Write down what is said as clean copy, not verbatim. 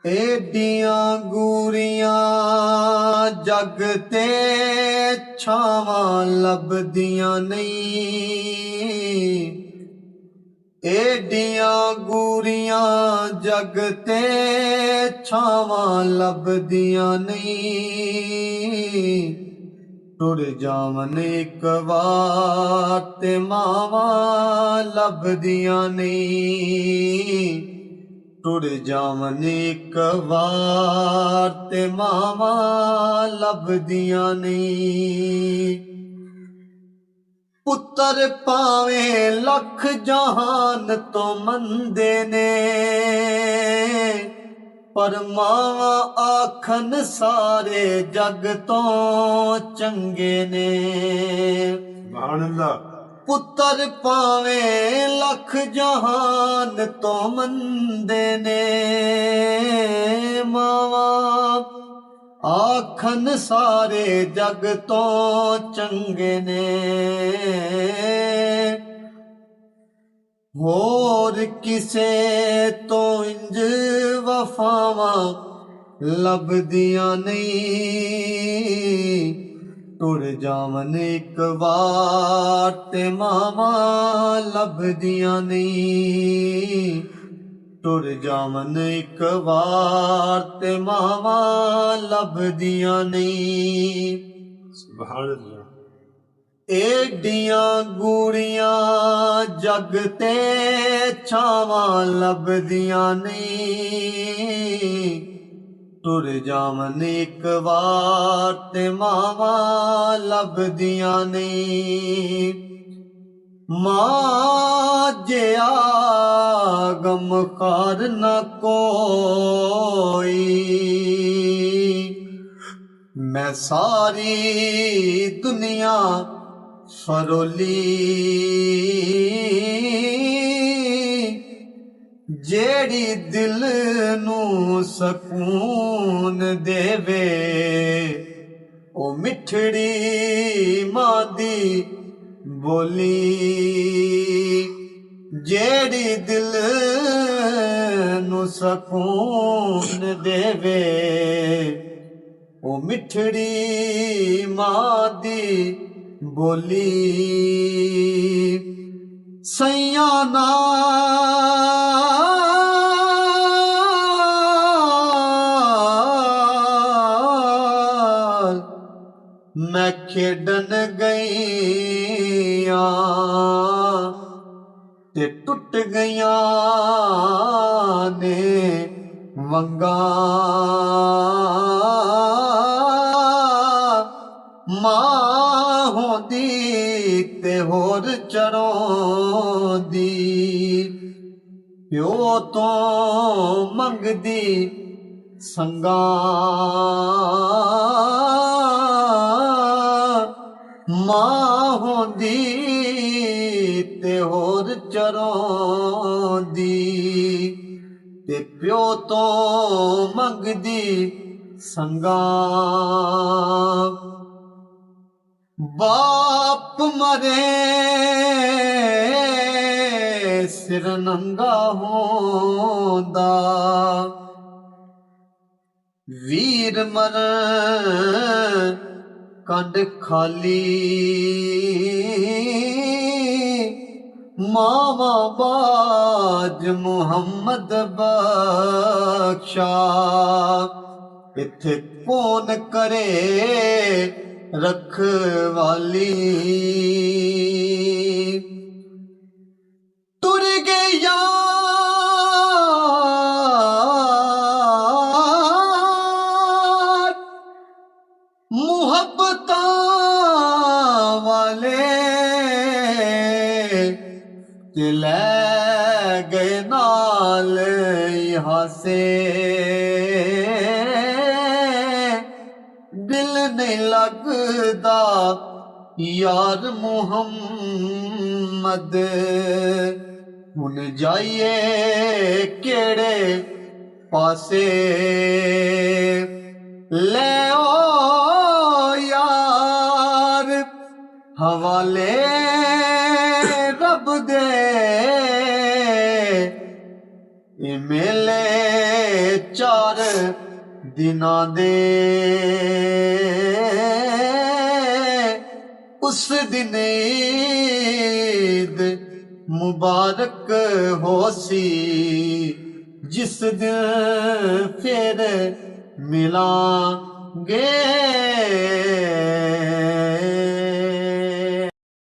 ਏਡੀਆਂ ਗੂਰੀਆਂ ਜਗ ਤੇ ਛਾਵਾਂ ਲੱਭਦੀਆਂ ਨਹੀਂ। ਏਡੀਆਂ ਗੂਰੀਆਂ ਜਗ ਤੇ ਛਾਵਾਂ ਲੱਭਦੀਆਂ ਨਹੀਂ। ਟੁਰ ਜਾਵਨ ਇੱਕ ਵਾਰ ਤੇ ਮਾਵਾਂ ਲੱਭਦੀਆਂ ਨਹੀਂ। ਟੁਰ ਜਾਵਨ ਇੱਕ ਵਾਰ ਤੇ ਮਾਵਾਂ ਲੱਭਦੀਆਂ ਨਹੀਂ। ਪੁੱਤਰ ਭਾਵੇਂ ਲੱਖ ਜਹਾਨ ਤੋਂ ਮੰਦੇ ਨੇ, ਪਰ ਮਾਵਾਂ ਆਖਣ ਸਾਰੇ ਜਗ ਤੋਂ ਚੰਗੇ ਨੇ। ਸੁਭਾਨ ਅੱਲਾਹ। ਪੁੱਤਰ ਭਾਵੇਂ ਲੱਖ ਜਹਾਨ ਤੋਂ ਮੰਦੇ ਨੇ, ਮਾਵਾਂ ਆਖਣ ਸਾਰੇ ਜਗ ਤੋਂ ਚੰਗੇ ਨੇ। ਹੋਰ ਕਿਸੇ ਤੋਂ ਇੰਜ ਵਫਾਵਾਂ ਲੱਭਦੀਆਂ ਨਹੀਂ। ਟੁਰ ਜਾਵਨ ਇੱਕ ਵਾਰ ਤੇ ਮਾਵਾਂ ਲੱਭਦੀਆਂ ਨਹੀਂ। ਟੁਰ ਜਾਵਨ ਇੱਕ ਵਾਰ ਤੇ ਮਾਵਾਂ ਲੱਭਦੀਆਂ ਨਹੀਂ। ਸੁਭਾਨ ਅੱਲਾਹ। ਏਡੀਆਂ ਗੂੜੀਆਂ ਜਗ ਤੇ ਛਾਵਾਂ ਲੱਭਦੀਆਂ ਨਹੀਂ। ਟੁਰ ਜਾਵਨ ਇੱਕ ਵਾਰ ਤੇ ਮਾਵਾਂ ਲੱਭਦੀਆਂ ਨਹੀਂ। ਮਾਂ ਜਿਹਾ ਗਮਖਾਰ ਨਾ ਕੋਈ, ਮੈਂ ਸਾਰੀ ਦੁਨੀਆ ਫਰੋਲੀ। ਜਿਹੜੀ ਦਿਲ ਨੂੰ ਸਕੂਨ ਦੇਵੇ, ਉਹ ਮਿੱਠੜੀ ਮਾਂ ਦੀ ਬੋਲੀ। ਜਿਹੜੀ ਦਿਲ ਨੂੰ ਸਕੂਨ ਦੇਵੇ, ਉਹ ਮਿੱਠੜੀ ਮਾਂ ਦੀ ਬੋਲੀ। ਸਈਆਂ ਨਾਲ ਮੈਂ ਖੇਡਣ ਗਈਆਂ ਤੇ ਟੁੱਟ ਗਈਆਂ ਨੇ ਵੰਗਾਂ। ਮਾਂ ਹੁੰਦੀ ਤੇ ਹੋਰ ਚਰਾਉਂਦੀ, ਪਿਓ ਤੋਂ ਮੰਗਦੀ ਸੰਗਾਂ। ਮਾਂ ਹੁੰਦੀ ਤੇ ਹੋਰ ਚਰਾਉਂਦੀ, ਤੇ ਪਿਓ ਤੋਂ ਮੰਗਦੀ ਸੰਗਾਂ। ਬਾਪ ਮਰੇ ਸਿਰ ਨੰਗਾ ਹੁੰਦਾ, ਵੀਰ ਮਰਨ ਕੰਡ ਖਾਲੀ। ਮਾਵਾਂ ਬਾਜ ਮੁਹੰਮਦ ਬਖਸ਼ਾ, ਇੱਥੇ ਕੌਣ ਕਰੇ ਰਖਵਾਲੀ। ਟੁਰ ਗਏ ਯਾਰ ਮੁਹੱਬਤਾਂ ਵਾਲੇ, ਤੇ ਲੈ ਗਏ ਨਾਲ ਹਾਸੇ। ਦਿਲ ਨਹੀਂ ਲੱਗਦਾ ਯਾਰ ਮੁਹੰਮਦ, ਹੁਣ ਜਾਈਏ ਕਿਹੜੇ ਪਾਸੇ ਲੈ ਓ ਯਾਰ ਹਵਾਲੇ ਰੱਬ ਦੇ ਇਹ ਮੇਲੇ 4 ਦਿਨਾਂ ਦੇ ਉਸ ਦਿਨ ਈਦ ਮੁਬਾਰਕ ਹੋਸੀ ਜਿਸ ਦਿਨ ਫਿਰ ਮਿਲਾਂਗੇ